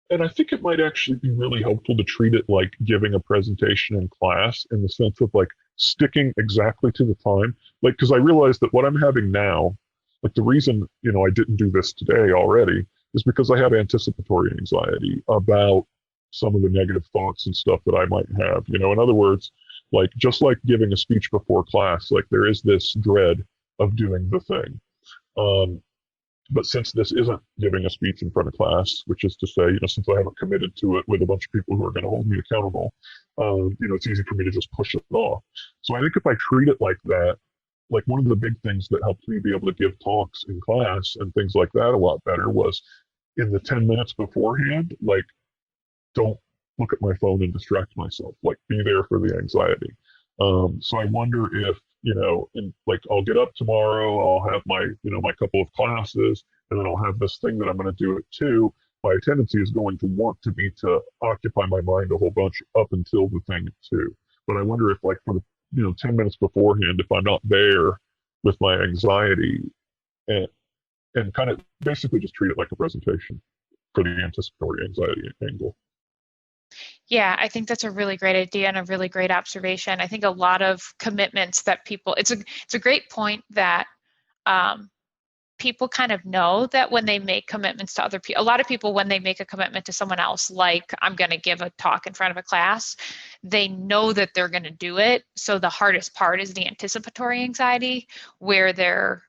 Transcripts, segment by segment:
And I think it might actually be really helpful to treat it like giving a presentation in class in the sense of like sticking exactly to the time. Like, because I realize that what I'm having now, like the reason, I didn't do this today already is because I have anticipatory anxiety about some of the negative thoughts and stuff that I might have. In other words, like just like giving a speech before class, like there is this dread of doing the thing. Um, but since this isn't giving a speech in front of class, which is to say, since I haven't committed to it with a bunch of people who are going to hold me accountable, it's easy for me to just push it off. So I think if I treat it like that, like one of the big things that helped me be able to give talks in class and things like that a lot better was in the 10 minutes beforehand, like don't look at my phone and distract myself. Like be there for the anxiety. So I wonder if, like I'll get up tomorrow, I'll have my couple of classes, and then I'll have this thing that I'm going to do at 2. My tendency is going to want to be to occupy my mind a whole bunch up until the thing at 2. But I wonder if like for the, 10 minutes beforehand, if I'm not there with my anxiety and, kind of basically just treat it like a presentation for the anticipatory anxiety angle. Yeah, I think that's a really great idea and a really great observation. I think a lot of commitments that people, it's a great point that um, people kind of know that when they make commitments to other people, a lot of people, when they make a commitment to someone else, like I'm going to give a talk in front of a class, they know that they're going to do it. So the hardest part is the anticipatory anxiety, where they're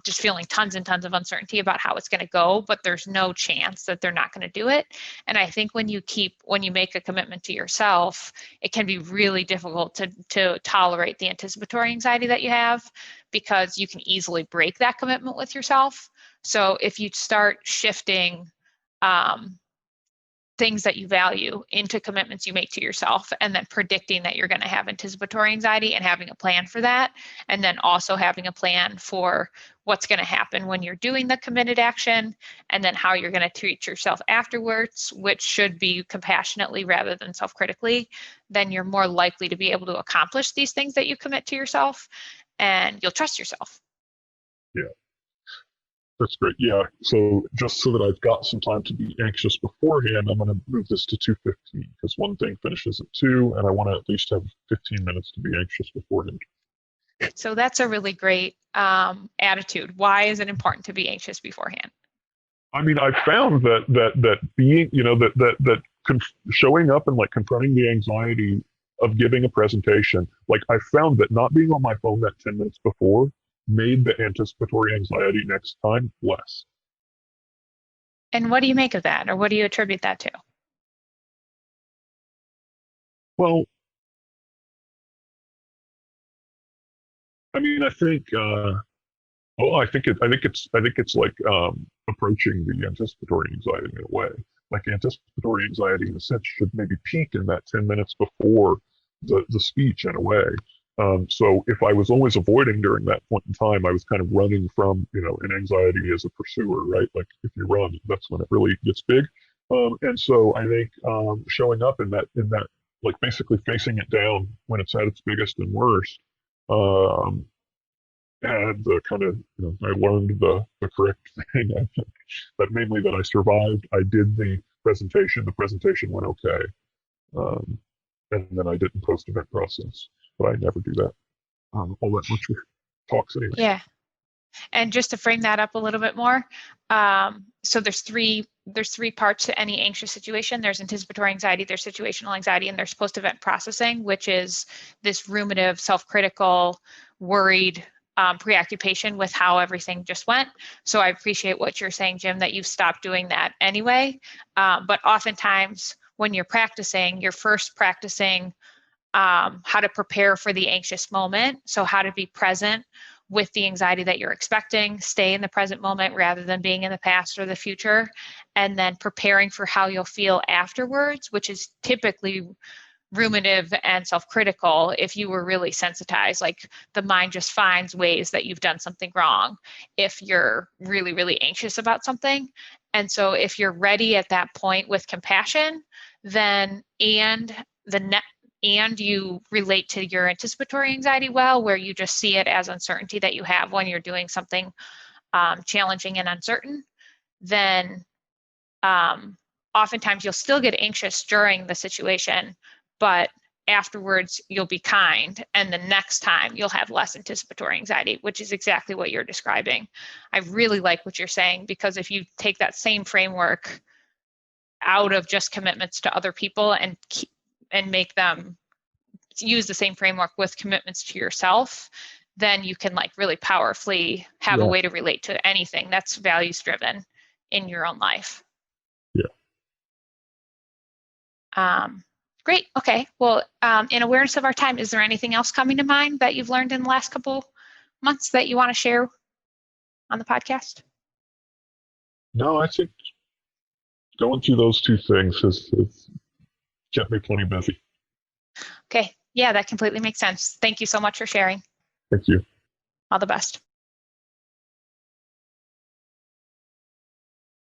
just feeling tons and tons of uncertainty about how it's going to go, but there's no chance that they're not going to do it. And I think when you make a commitment to yourself, it can be really difficult to tolerate the anticipatory anxiety that you have, because you can easily break that commitment with yourself. So if you start shifting um, things that you value into commitments you make to yourself, and then predicting that you're going to have anticipatory anxiety and having a plan for that, and then also having a plan for what's going to happen when you're doing the committed action, and then how you're going to treat yourself afterwards, which should be compassionately rather than self-critically, then you're more likely to be able to accomplish these things that you commit to yourself, and you'll trust yourself. Yeah. That's great. Yeah. So just so that I've got some time to be anxious beforehand, I'm going to move this to 2:15 because one thing finishes at 2, and I want to at least have 15 minutes to be anxious beforehand. So that's a really great attitude. Why is it important to be anxious beforehand? I mean, I found that being, showing up and like confronting the anxiety of giving a presentation, like I found that not being on my phone that 10 minutes before made the anticipatory anxiety next time less. And what do you make of that, or what do you attribute that to? Well, I mean, I think it's like approaching the anticipatory anxiety in a way. Like anticipatory anxiety, in a sense, should maybe peak in that 10 minutes before the speech in a way. So if I was always avoiding during that point in time, I was kind of running from, an anxiety as a pursuer, right? Like if you run, that's when it really gets big. And so I think showing up in that, like basically facing it down when it's at its biggest and worst, um, and the kind of, I learned the correct thing. I think that mainly that I survived. I did the presentation. The presentation went okay, um, and then I didn't post event process, but I never do that all that much with talks anyway. Yeah. And just to frame that up a little bit more, so there's three parts to any anxious situation. There's anticipatory anxiety, there's situational anxiety, and there's post-event processing, which is this ruminative, self-critical, worried preoccupation with how everything just went. So I appreciate what you're saying, Jim, that you've stopped doing that anyway. But oftentimes when you're practicing, you're first practicing how to prepare for the anxious moment. So, how to be present with the anxiety that you're expecting, stay in the present moment rather than being in the past or the future, and then preparing for how you'll feel afterwards, which is typically ruminative and self-critical. If you were really sensitized, like the mind just finds ways that you've done something wrong if you're really, really anxious about something. And so if you're ready at that point with compassion, then and you relate to your anticipatory anxiety well, where you just see it as uncertainty that you have when you're doing something challenging and uncertain, then oftentimes you'll still get anxious during the situation, but afterwards you'll be kind, and the next time you'll have less anticipatory anxiety, which is exactly what you're describing. I really like what you're saying, because if you take that same framework out of just commitments to other people and make them use the same framework with commitments to yourself, then you can like really powerfully have a way to relate to anything that's values driven in your own life. Great. Okay. Well, in awareness of our time, is there anything else coming to mind that you've learned in the last couple months that you want to share on the podcast? No, I think going through those two things has kept me plenty busy. Okay. Yeah, that completely makes sense. Thank you so much for sharing. Thank you. All the best.